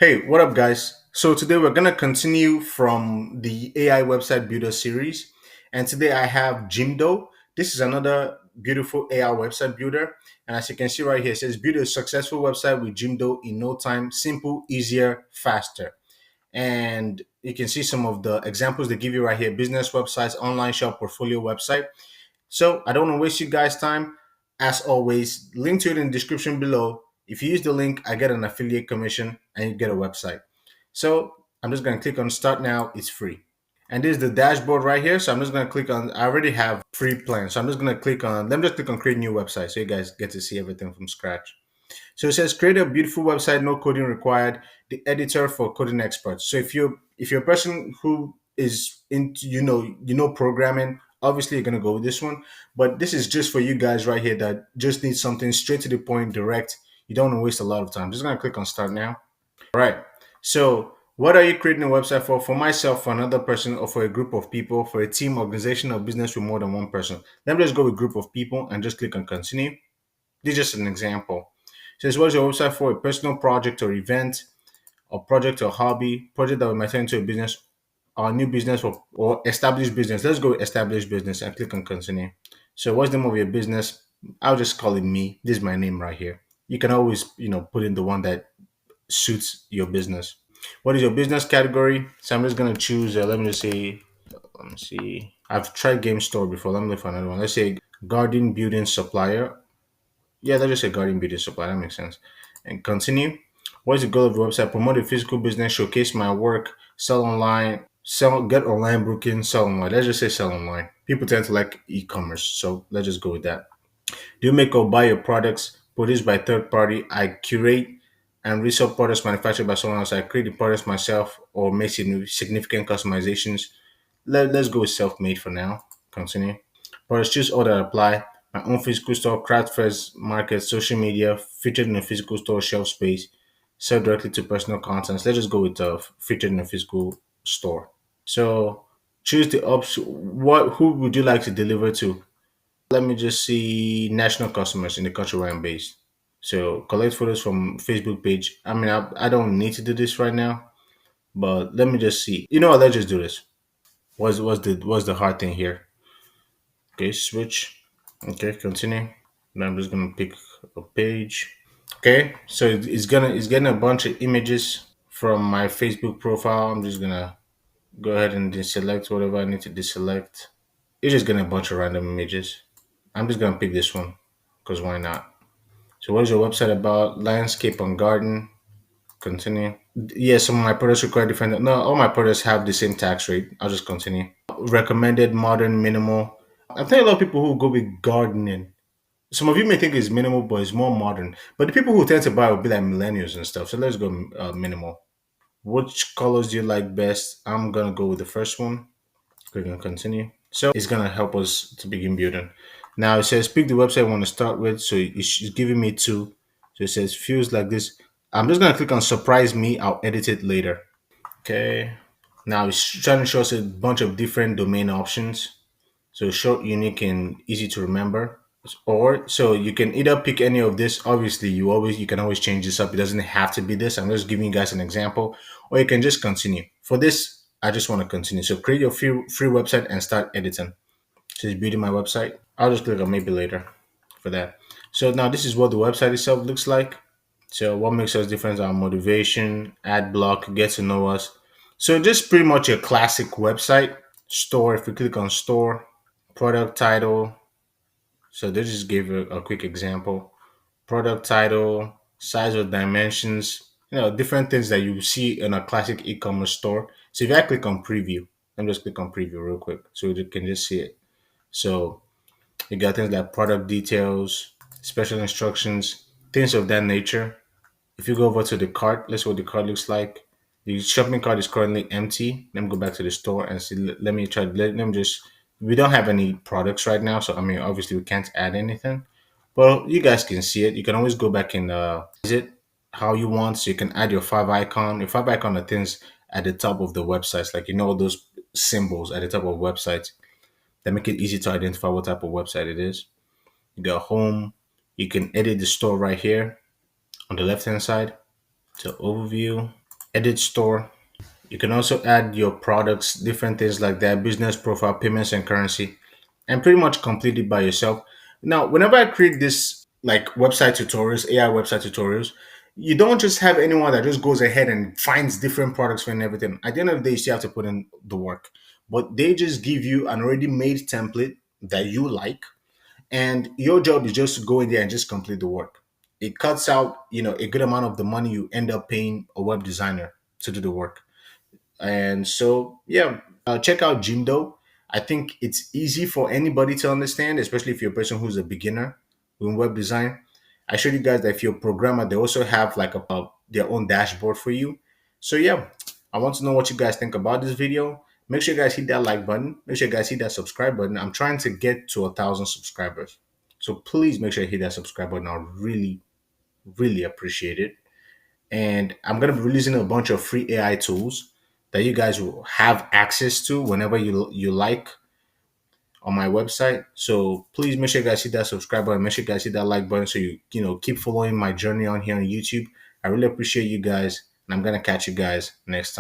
Hey, what up, guys? So, today we're going to continue from the AI website builder series. And today I have Jimdo. This is another beautiful AI website builder. And as you can see right here, it says build a successful website with Jimdo in no time, simple, easier, faster. And you can see some of the examples they give you right here: business websites, online shop, portfolio website. So I don't want to waste you guys' time. As always, link to it in the description below. If you use the link, I get an affiliate commission and you get a website. So I'm just going to click on start now. It's free. And this is the dashboard right here. So I'm just going to click on, I already have free plans. So I'm just going to click on, let me just click on create new website so you guys get to see everything from scratch. So it says create a beautiful website, no coding required. The editor for coding experts. So if you're a person who is into programming, obviously you're gonna go with this one. But this is just for you guys right here that just need something straight to the point, direct. You don't want to waste a lot of time. Just gonna click on start now. All right. So what are you creating a website for? For myself, for another person, or for a group of people, for a team, organization, or business with more than one person? Let me just go with group of people and just click on continue. This is just an example. It says, what's your website for? A personal project or event, or project or hobby, project that will turn into a business or a new business or established business. Let's go with established business and click on continue. So what's the name of your business? I'll just call it me. This is my name right here. You can always, put in the one that suits your business. What is your business category? So I'm just gonna choose. Let me just say. Let me see. I've tried game store before. Let me look for another one. Let's say garden building supplier. Yeah, that's just a garden beauty supply. That makes sense. And continue. What is the goal of the website? Promote a physical business, showcase my work, sell online, get online booking, sell online. Let's just say sell online. People tend to like e-commerce, so let's just go with that. Do you make or buy your products produced by third party? I curate and resell products manufactured by someone else. I create the products myself or make significant customizations. Let's go with self-made for now. Continue. Products choose all that apply. My own physical store, craft fairs, market, social media, featured in a physical store, shelf space, sell directly to personal contents. Let's just go with featured in a physical store. So choose the option. Who would you like to deliver to? Let me just see national customers in the country where I'm based. So collect photos from Facebook page. I mean, I don't need to do this right now, but let me just see. You know what? Let's just do this. What's the hard thing here? Okay, switch. Okay, continue. Now I'm just gonna pick a page. Okay, so it's getting a bunch of images from my Facebook profile. I'm just gonna go ahead and deselect whatever I need to deselect. It's just getting a bunch of random images. I'm just gonna pick this one because why not? So what is your website about? Landscape and garden. Continue. Yes, some of my products require different. No, all my products have the same tax rate. I'll just continue. Recommended modern minimal. I think a lot of people who go with gardening. Some of you may think it's minimal, but it's more modern. But the people who tend to buy will be like millennials and stuff. So let's go minimal. Which colors do you like best? I'm gonna go with the first one. Click on continue. So it's gonna help us to begin building. Now it says pick the website I want to start with. So it's giving me two. So it says feels like this. I'm just gonna click on surprise me. I'll edit it later. Okay. Now it's trying to show us a bunch of different domain options. So short, unique, and easy to remember. Or so you can either pick any of this. Obviously, you can always change this up. It doesn't have to be this. I'm just giving you guys an example, or you can just continue. For this, I just want to continue. So create your free website and start editing. So it's building my website. I'll just click on maybe later for that. So now this is what the website itself looks like. So what makes us different? Our motivation, ad block, get to know us. So just pretty much a classic website. Store. If we click on store, product title. So they just gave a quick example. Product title, size or dimensions, different things that you see in a classic e-commerce store. So if I click on preview, let me just click on preview real quick so you can just see it. So you got things like product details, special instructions, things of that nature. If you go over to the cart, let's see what the cart looks like. The shopping cart is currently empty. Let me go back to the store and see. Let me try. Let me just. We don't have any products right now, so I mean, obviously, we can't add anything. But you guys can see it. You can always go back and is it how you want. So you can add your five icon. Your five icon are things at the top of the websites, like those symbols at the top of websites that make it easy to identify what type of website it is. You got home. You can edit the store right here on the left hand side. So overview. edit store. You can also add your products, different things like that, business profile, payments and currency, and pretty much complete it by yourself. Now, whenever I create this like website tutorials, AI website tutorials, you don't just have anyone that just goes ahead and finds different products for and everything. At the end of the day, you still have to put in the work. But they just give you an already made template that you like, and your job is just to go in there and just complete the work. It cuts out, a good amount of the money you end up paying a web designer to do the work. And so, yeah, check out Jimdo. I think it's easy for anybody to understand, especially if you're a person who's a beginner in web design. I showed you guys that if you're a programmer, they also have like their own dashboard for you. So yeah, I want to know what you guys think about this video. Make sure you guys hit that like button. Make sure you guys hit that subscribe button. I'm trying to get to 1,000 subscribers. So please make sure you hit that subscribe button. I really, really appreciate it. And I'm going to be releasing a bunch of free AI tools that you guys will have access to whenever you like on my website. So please make sure you guys hit that subscribe button, make sure you guys hit that like button so you keep following my journey on here on YouTube. I really appreciate you guys, and I'm gonna catch you guys next time.